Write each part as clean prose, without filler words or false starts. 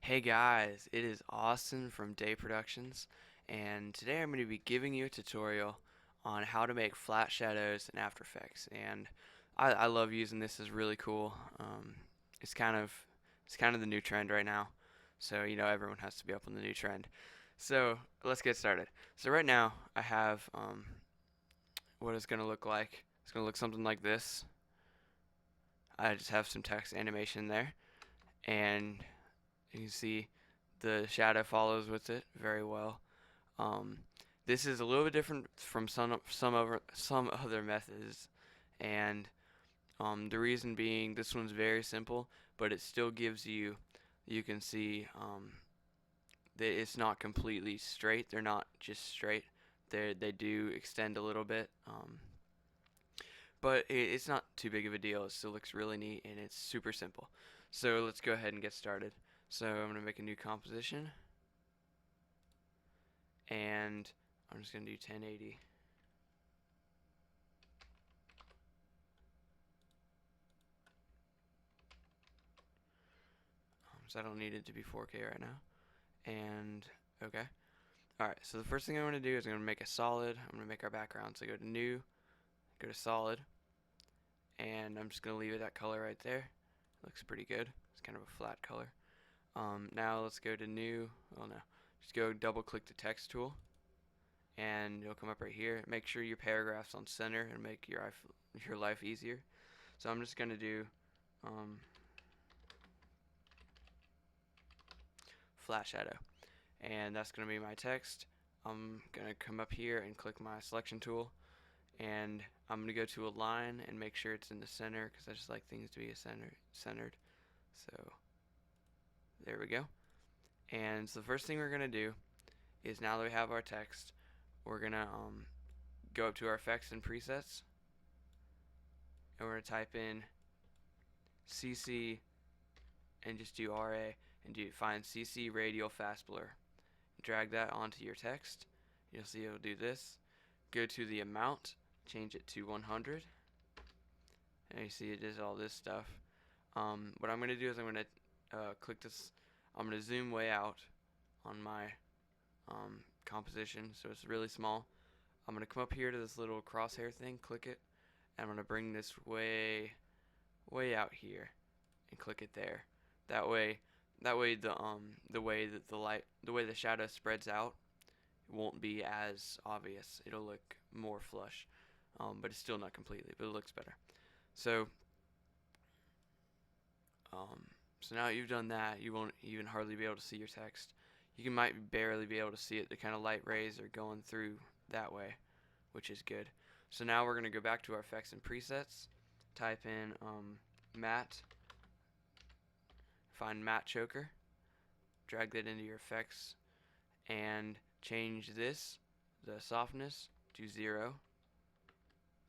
Hey guys, it is Austin from Day Productions, and today I'm going to be giving you a tutorial on how to make flat shadows in After Effects. And I love using this; it's really cool. It's kind of the new trend right now, so everyone has to be up on the new trend. So let's get started. So right now I have what it's going to look like. It's going to look something like this. I just have some text animation there, and you can see the shadow follows with it very well. Um, this is a little bit different from some other methods, and the reason being this one's very simple, but it still gives you. You can see that it's not completely straight. They're not just straight. They do extend a little bit, but it's not too big of a deal. It still looks really neat and it's super simple. So let's go ahead and get started. So I'm gonna make a new composition, and I'm just gonna do 1080. So I don't need it to be 4K right now. And okay. Alright, so the first thing I'm going to do is I'm going to make a solid. I'm going to make our background. So go to new, go to solid, and I'm just going to leave it that color right there. Looks pretty good. It's kind of a flat color. Now let's go to new. Well, no. Just go double click the text tool, and it'll come up right here. Make sure your paragraph's on center and make your life easier. So I'm just going to do um, flat shadow, and that's going to be my text. I'm going to come up here and click my selection tool, and I'm going to go to a line and make sure it's in the center because I just like things to be centered. So there we go. And so the first thing we're going to do is, now that we have our text, we're going to go up to our effects and presets, and we're going to type in CC and just do RA and find CC radial fast blur. Drag that onto your text. You'll see it'll do this. Go to the amount, change it to 100, and you see it does all this stuff. What I'm going to do is I'm going to click this. I'm going to zoom way out on my composition so it's really small. I'm going to come up here to this little crosshair thing, click it, and I'm going to bring this way out here and click it there. That way the way that the way the shadow spreads out, it won't be as obvious. It'll look more flush, but it's still not completely, but it looks better. So Um, so now you've done that, you won't even hardly be able to see your text. Might barely be able to see it. The kind of light rays are going through that way, which is good. So now we're going to go back to our effects and presets, type in matte, find matte choker, drag that into your effects, and change the softness to 0.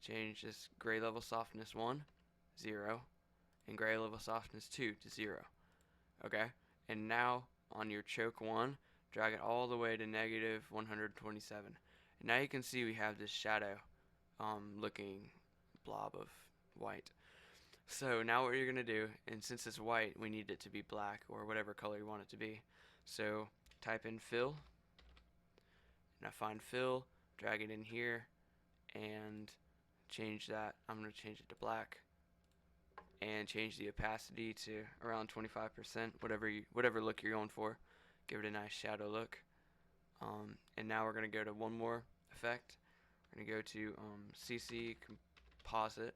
Change this gray level softness 1, 0, and gray level softness 2 to 0. Okay, and now on your choke 1, drag it all the way to negative 127. And now you can see we have this shadow looking blob of white. So now what you're going to do, and since it's white, we need it to be black or whatever color you want it to be. So type in fill, now find fill, drag it in here, and change that. I'm going to change it to black, and change the opacity to around 25%, whatever look you're going for. Give it a nice shadow look. And now we're going to go to one more effect. We're going to go to CC Composite,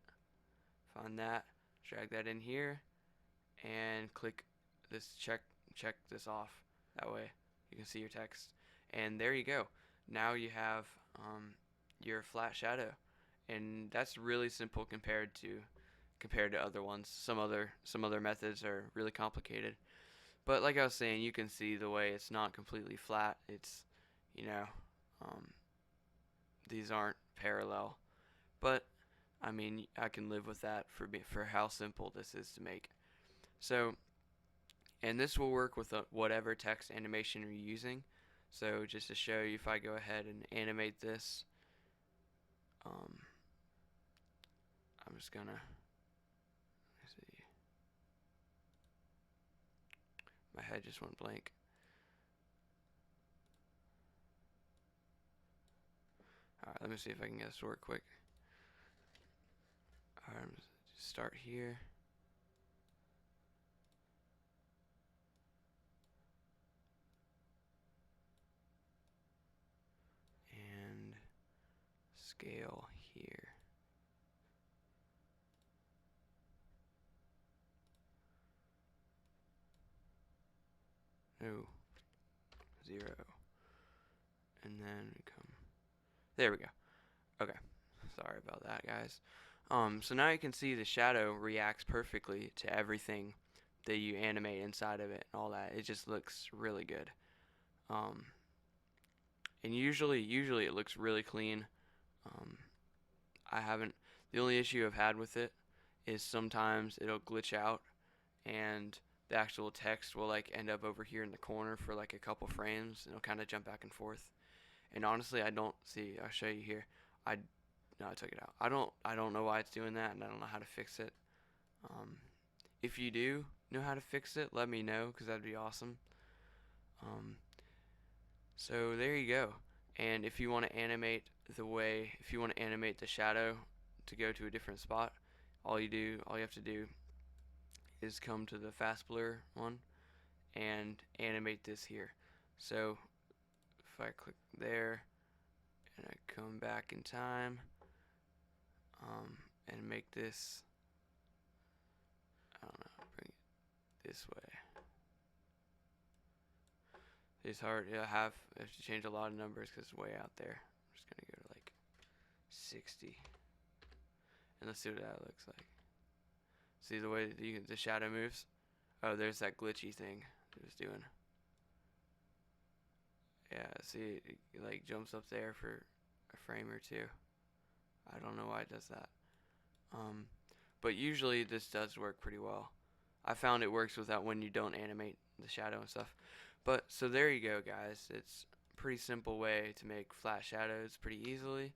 find that, drag that in here, and click this check this off. That way you can see your text. And there you go. Now you have your flat shadow, and that's really simple compared to other ones. Some other methods are really complicated. But like I was saying, you can see the way it's not completely flat. It's, you know, um, these aren't parallel. But I mean, I can live with that for how simple this is to make. So, and this will work with whatever text animation you're using. So just to show you, if I go ahead and animate this, um, I'm just gonna see. My I just went blank. Alright, let me see if I can get this to work quick. Alright, just start here. And scale here. No. 0. And then we come. There we go. Okay. Sorry about that, guys. So now you can see the shadow reacts perfectly to everything that you animate inside of it and all that. It just looks really good. And usually it looks really clean. The only issue I've had with it is sometimes it'll glitch out and the actual text will like end up over here in the corner for like a couple frames, and it'll kind of jump back and forth. And honestly, I'll show you here. I took it out. I don't know why it's doing that, and I don't know how to fix it. If you do know how to fix it, let me know, because that'd be awesome. So there you go. And if you want to animate the shadow to go to a different spot, all you have to do is come to the fast blur one and animate this here. So if I click there and I come back in time, and make this, I don't know, bring it this way. It's hard. I have to change a lot of numbers because it's way out there. I'm just gonna go to like 60, and let's see what that looks like. See the way the shadow moves? Oh, there's that glitchy thing it was doing. Yeah, see, it like jumps up there for a frame or two. I don't know why it does that. But usually this does work pretty well. I found it works without when you don't animate the shadow and stuff. But so there you go, guys. It's a pretty simple way to make flat shadows pretty easily,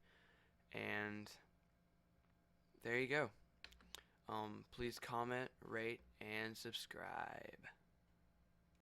and there you go. Please comment, rate, and subscribe.